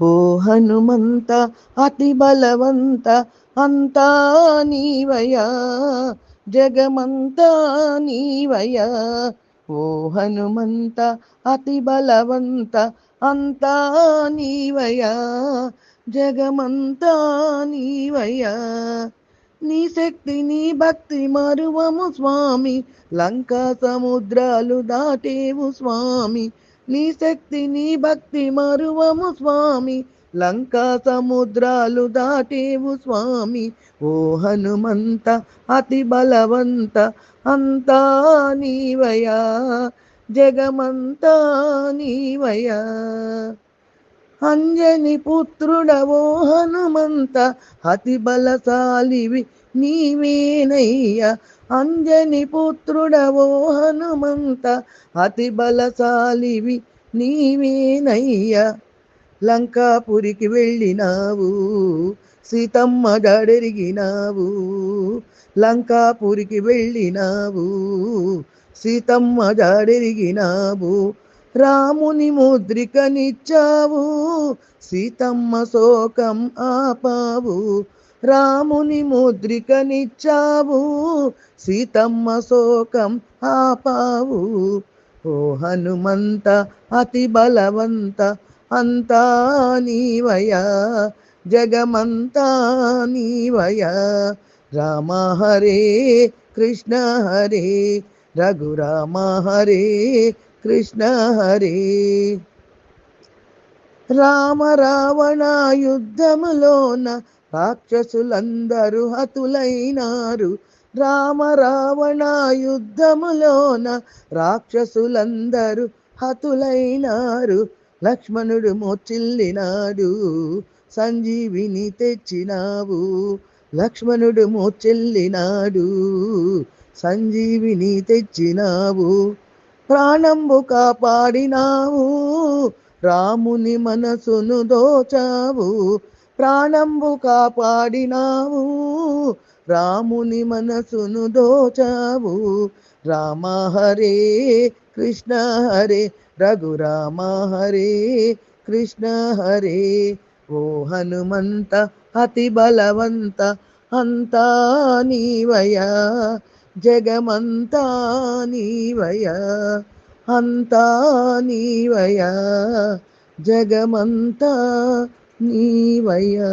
ఓ హనుమంత అతి బలవంత అంతా నీవయా, జగమంతా నీవయా. ఓ హనుమంత అతి బలవంత అంతా నీవయా, జగమంతా నీవయా. నీ శక్తి నీ భక్తి మరువము స్వామి, లంకా సముద్రాలు దాటేవు స్వామి. నీ శక్తి నీ భక్తి మరువము స్వామి, లంకా సముద్రాలు దాటేవు స్వామి. ఓ హనుమంత అతి బలవంత అంతా నీవయా, జగమంతా నీవయా. అంజని పుత్రుడవో హనుమంత అతి బలశాలివి నీవేనయ్యా. అంజని పుత్రుడవో హనుమంత అతి బలశాలివి నీవేనయ్యా. లంకాపురికి వెళ్ళినావు, సీతమ్మ జాడెరిగినావు. లంకాపురికి వెళ్ళినావు, సీతమ్మ జాడెరిగినావు. రాముని ముద్రికనిచ్చావు, సీతమ్మ శోకం ఆపావు. రాముని ముద్రికనిచ్చావు, సీతమ్మ శోకం ఆపావు. ఓ హనుమంత అతి బలవంత అంతా నీవయా, జగమంతా నీవయా. రామ హరే కృష్ణ హరే రఘురామ హరే కృష్ణ హరే. రామ రావణ యుద్ధములోన రాక్షసులందరూ హతులైనారు. రామ రావణ యుద్ధములోన రాక్షసులందరూ హతులైనారు. లక్ష్మణుడు మోచిల్లినాడు, సంజీవిని తెచ్చినావు. లక్ష్మణుడు మోచెల్లినాడు, సంజీవిని తెచ్చినావు. ప్రాణంబు కాపాడినావు, రాముని మనసును దోచావు. ప్రాణంబు కాపాడినావు, రాముని మనసును దోచావు. రామ హరే కృష్ణ హరే రఘురామ హరే కృష్ణ హరే. ఓ హనుమంత అతి బలవంత అంతా నీవయా, జగమంతా నీవయా. అంతా నీవయా, జగమంతా నీవయా.